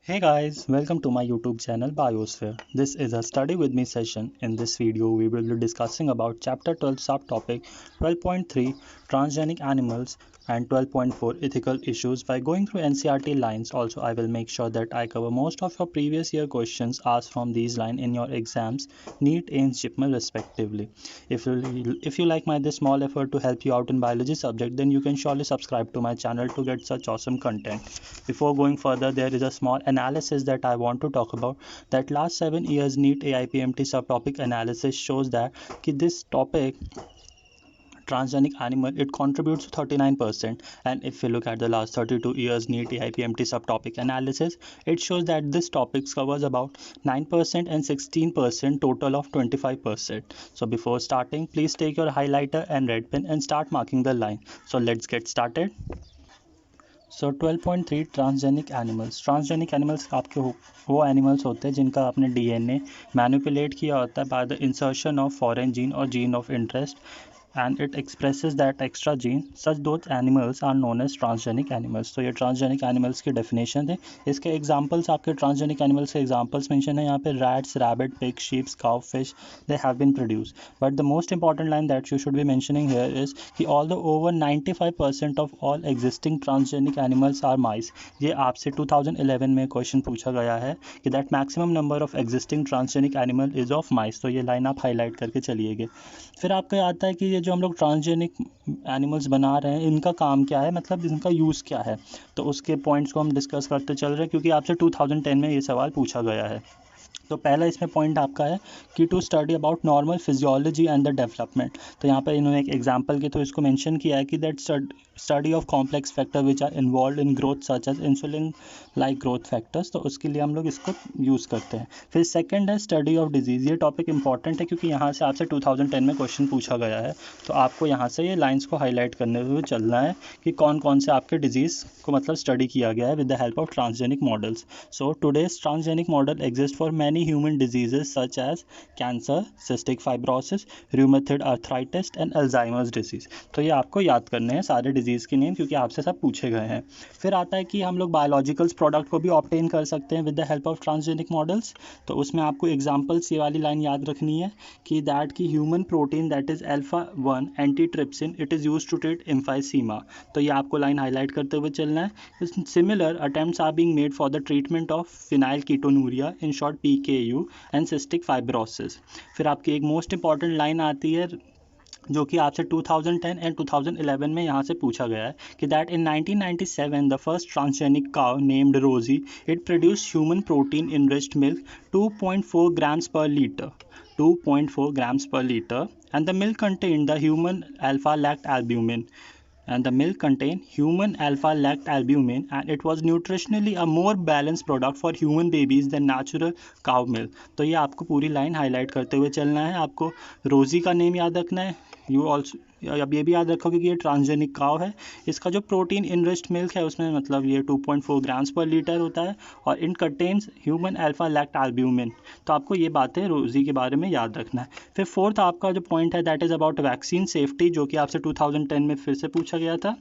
Hey guys, welcome to my YouTube channel Biosphere. This is a study with me session. In this video, we will be discussing about chapter 12 subtopic 12.3 transgenic animals and 12.4 ethical issues by going through NCERT lines. Also, I will make sure that I cover most of your previous year questions asked from these lines in your exams, NEET and JIPMEL respectively. If you like my this small effort to help you out in biology subject, then you can surely subscribe to my channel to get such awesome content. Before going further, there is a small analysis that I want to talk about. That last 7 years NEET AIPMT subtopic analysis shows that this topic transgenic animal it contributes to 39%, and if we look at the last 32 years NEET AIPMT subtopic analysis, it shows that this topic covers about 9% and 16% total of 25%. So before starting, please take your highlighter and red pen and start marking the line. So let's get started. So 12.3 transgenic animals आपके वो animals होते हैं जिनका आपने DNA manipulate किया होता है by the insertion of foreign gene और gene of interest and it expresses that extra gene. Such those animals are known as transgenic animals. तो ये transgenic animals की definition है. इसके examples आपके transgenic animals के examples mention है यहाँ पे rats, rabbit, pig, sheep, cow, fish. They have been produced. But the most important line that you should be mentioning here is कि although over 95% of all existing transgenic animals are mice. ये आपसे 2011 में question पूछा गया है कि that maximum number of existing transgenic animal is of mice. तो ये लाइन आप हाईलाइट करके चलिएगा. फिर आपको आता है कि ये जो हम लोग ट्रांसजेनिक एनिमल्स बना रहे हैं इनका काम क्या है, मतलब इनका यूज़ क्या है. तो उसके पॉइंट्स को हम डिस्कस करते चल रहे हैं क्योंकि आपसे 2010 में ये सवाल पूछा गया है. तो पहला इसमें पॉइंट आपका है कि to study about normal physiology and the development. तो यहाँ पर इन्होंने एक एग्जांपल के थ्रू इसको मेंशन किया है कि that study of complex factor which are involve in growth such as insulin like growth factors. तो उसके लिए हम लोग इसको यूज़ करते हैं. फिर सेकंड है स्टडी ऑफ डिजीज़. ये टॉपिक इंपॉर्टेंट है क्योंकि यहाँ से आपसे 2010 में क्वेश्चन पूछा गया है. तो आपको यहाँ से ये लाइन्स को हाईलाइट करने हुए चलना है कि कौन कौन से आपके डिजीज़ को मतलब स्टडी किया गया है with the help of transgenic models. So today's transgenic model exist for many human diseases such as cancer, cystic fibrosis, rheumatoid arthritis and Alzheimer's disease. तो ये आपको याद करने हैं सारे डिजीज़ के नेम क्योंकि आपसे सब पूछे गए हैं. फिर आता है कि हम लोग बायोलॉजिकल्स प्रोडक्ट को भी ऑब्टेन कर सकते हैं with the help of transgenic models. तो उसमें आपको एग्जांपल्स ये वाली लाइन याद रखनी है कि दैट की human protein that is alpha one antitrypsin it is used to treat emphysema. तो ये आपको लाइन हाईलाइट करते हुए चलना है. Similar attempts are being made for the treatment of phenylketonuria, in short PKU and cystic fibrosis. फिर आपकी एक मोस्ट इंपॉर्टेंट लाइन आती है जो कि आपसे 2010 एंड 2011 में यहाँ से पूछा गया है कि that in 1997 the first transgenic cow named Rosie it produce human protein enriched milk 2.4 grams per liter. 2.4 grams per liter and the milk contained the human alpha lactalbumin. And the milk contained human alpha lactalbumin and it was nutritionally a more balanced product for human babies than natural cow milk. तो ये आपको पूरी line highlight करते हुए चलना है. आपको रोज़ी का नेम याद रखना है. यू ऑल्सो अब ये भी याद रखोगे कि ये ट्रांसजेनिक काव है. इसका जो प्रोटीन इनरिच्ड मिल्क है उसमें मतलब ये 2.4 grams per liter होता है और इन कंटेन्स ह्यूमन अल्फा लैक्टल्ब्यूमिन. तो आपको ये बातें रोज़ी के बारे में याद रखना है. फिर फोर्थ आपका जो पॉइंट है that is about vaccine safety जो कि आपसे 2010 में फिर से पूछा गया था.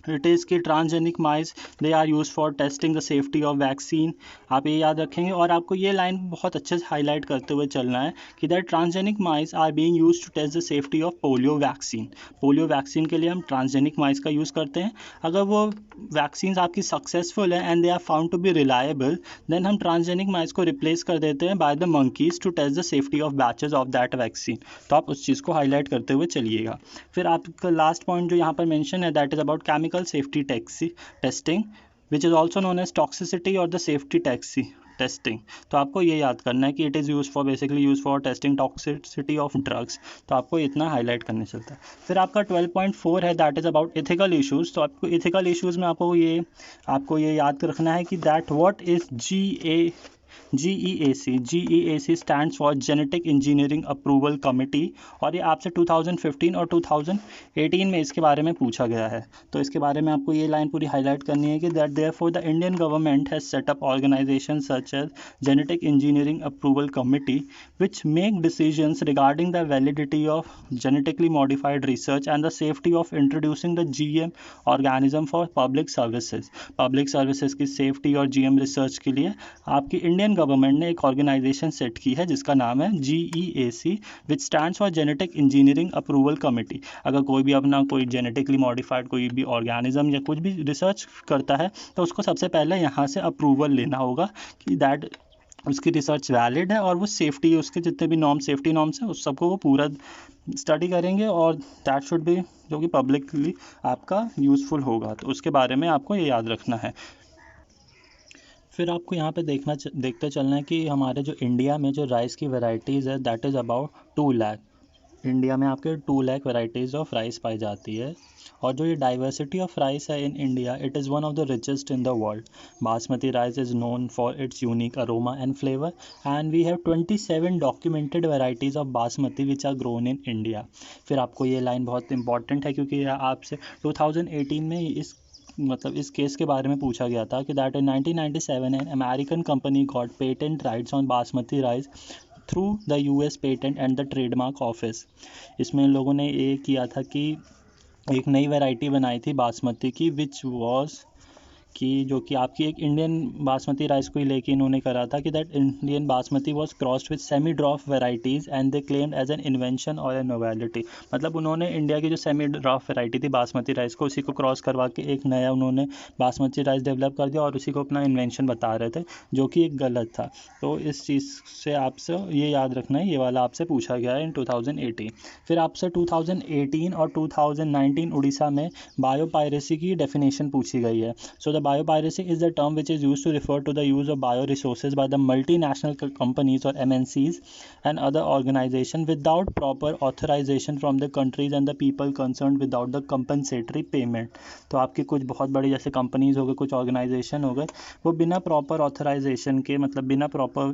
इट इज़ कि transgenic mice they are use for testing the safety of vaccine. आप ये याद रखेंगे और आपको ये लाइन बहुत अच्छे से हाईलाइट करते हुए चलना है कि that transgenic mice are being use to test the safety of polio vaccine. Polio vaccine के लिए हम ट्रांसजेनिक माइस का यूज़ करते हैं. अगर वो वैक्सीन आपकी सक्सेसफुल है and they are found to be reliable then हम ट्रांसजेनिक माइस को रिप्लेस कर देते हैं by the monkeys to test the safety of batches of that vaccine. तो आप उस चीज़ को हाईलाइट करते हुए चलिएगा. फिर आपका लास्ट पॉइंट जो यहाँ पर मेंशन है that is about chemical safety testing which is also known as toxicity और द सेफ्टी टेस्टिंग. तो आपको ये याद करना है कि it is use for basically use for testing toxicity of drugs. तो आपको इतना हाईलाइट करने चलता है. फिर आपका 12.4 है that is about ethical issues. तो आपको एथिकल इश्यूज़ में आपको ये याद रखना है कि that what is GA GEAC stands for genetic engineering approval committee, और ये आपसे 2015 और 2018 में इसके बारे में पूछा गया है। तो इसके बारे में आपको ये लाइन पूरी हाईलाइट करनी है कि that therefore the Indian government has set up organisation such as genetic engineering approval committee which make decisions regarding the validity of genetically modified research and the safety of introducing the GM organism for public services। Public services की safety और GM research के लिए आपकी Indian government ने एक organisation set की है जिसका नाम है GEAC, which stands for genetic engineering approval committee. अगर कोई भी अपना कोई जेनेटिकली मॉडिफाइड कोई भी ऑर्गेनिज्म या कुछ भी रिसर्च करता है तो उसको सबसे पहले यहाँ से अप्रूवल लेना होगा कि दैट उसकी रिसर्च वैलिड है और वो सेफ्टी, उसके जितने भी नॉर्म सेफ्टी नॉर्म्स हैं उस सबको वो पूरा स्टडी करेंगे और दैट शुड बी, जो कि पब्लिकली आपका यूज़फुल होगा। तो उसके बारे में आपको ये याद रखना है। फिर आपको यहाँ पे देखते चलना है कि हमारे जो इंडिया में जो राइस की वैरायटीज़ है that is about 2 lakh. India में आपके 2 लाख वैरायटीज़ ऑफ राइस पाई जाती है, और जो ये डाइवर्सिटी ऑफ राइस है in India, it is one of the richest in the world. Basmati rice is known for its unique aroma and flavour, and we have 27 documented varieties of basmati which are grown in India. फिर आपको ये line बहुत important है क्योंकि आपसे 2018 में इस case के बारे में पूछा गया था कि that in 1997 an American company got patent rights on basmati rice through the US patent and the trademark office. इसमें इन लोगों ने ये किया था कि एक नई वैरायटी बनाई थी बासमती की विच वॉज कि जो कि आपकी एक इंडियन बासमती राइस को ही लेके इन्होंने करा था कि that Indian basmati was crossed with semi dwarf varieties and they claimed as an invention और ए नोवेलिटी। मतलब उन्होंने इंडिया की जो सेमी ड्रॉप वैरायटी थी बासमती राइस को, उसी को क्रॉस करवा के एक नया उन्होंने बासमती राइस डेवलप कर दिया और उसी को अपना इन्वेंशन बता रहे थे, जो कि एक गलत था। तो इस चीज़ से आपसे ये याद रखना है, ये वाला आपसे पूछा गया है इन 2018। फिर आपसे 2018 और 2019 उड़ीसा में बायोपायरेसी की डेफिनेशन पूछी गई है। सो biopiracy is the term which is used to refer to the use of bioresources by the multinational companies or MNCs and other organizations without proper authorization from the countries and the people concerned without the compensatory payment। तो आपकी कुछ बहुत बड़ी जैसे companies हो गए, कुछ organisation हो गए, वो बिना प्रॉपर ऑथराइजेशन के, मतलब बिना प्रॉपर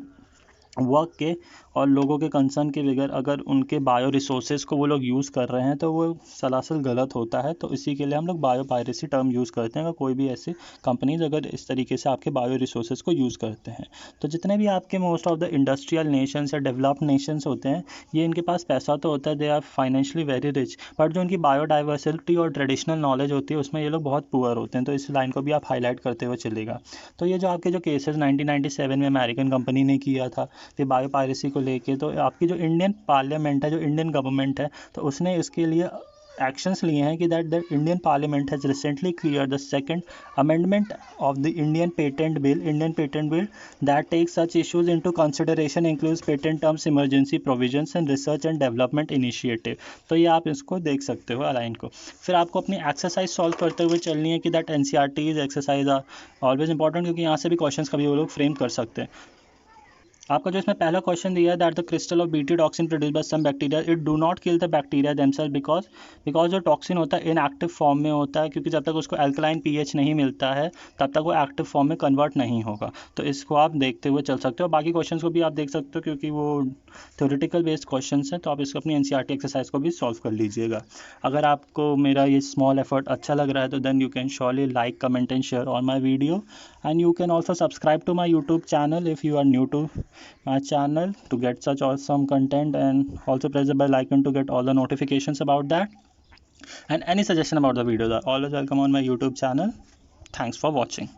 वर्क के और लोगों के कंसर्न के बगैर अगर उनके बायो रिसोर्सेज को वो लोग यूज़ कर रहे हैं तो वो सरासर गलत होता है। तो इसी के लिए हम लोग बायोपायरेसी टर्म यूज़ करते हैं अगर कोई भी ऐसी कंपनीज अगर इस तरीके से आपके बायो रिसोर्सेज को यूज़ करते हैं। तो जितने भी आपके most of the industrial nations या डेवलप्ड नेशंस होते हैं, ये इनके पास पैसा तो होता है, they are financially very rich, but जो इनकी बायोडाइवर्सिटी और ट्रेडिशनल नॉलेज होती है उसमें ये लोग बहुत पुअर होते हैं। तो इस लाइन को भी आप हाईलाइट करते हुए चलेगा। तो ये जो आपके जो केसेस 1997 में अमेरिकन कंपनी ने किया था फिर बायोपायरेसी को लेके, तो आपकी जो इंडियन पार्लियामेंट है, जो इंडियन गवर्नमेंट है, तो उसने इसके लिए एक्शंस लिए हैं कि that Indian parliament has recently clear the second amendment of the Indian patent bill that takes such issues into consideration, includes patent terms, emergency provisions and research and development initiative. तो ये आप इसको देख सकते हो अलाइन को। फिर आपको अपनी एक्सरसाइज सॉल्व करते हुए चलनी है कि that NCERT's exercise are always important, क्योंकि यहाँ से भी क्वेश्चन कभी वो लोग फ्रेम कर सकते हैं। आपका जो इसमें पहला क्वेश्चन दिया है that the crystal of BT toxin produce by some bacteria it do not kill the bacteria themselves because जो टॉक्सिन होता है इनएक्टिव फॉर्म में होता है, क्योंकि जब तक उसको अल्कलाइन pH नहीं मिलता है तब तक वो एक्टिव फॉर्म में कन्वर्ट नहीं होगा। तो इसको आप देखते हुए चल सकते हो। बाकी क्वेश्चन को भी आप देख सकते हो क्योंकि वो थ्योरेटिकल बेस्ड क्वेश्चन हैं, तो आप इसको अपनी NCERT एक्सरसाइज को भी सॉल्व कर लीजिएगा। अगर आपको मेरा ये स्मॉल एफर्ट अच्छा लग रहा है तो then you can surely like, comment and share on my video, and you can also subscribe to my YouTube channel if you are new to my channel to get such awesome content, and also press the bell icon to get all the notifications about that, and any suggestion about the videos are always welcome on my YouTube channel. Thanks for watching.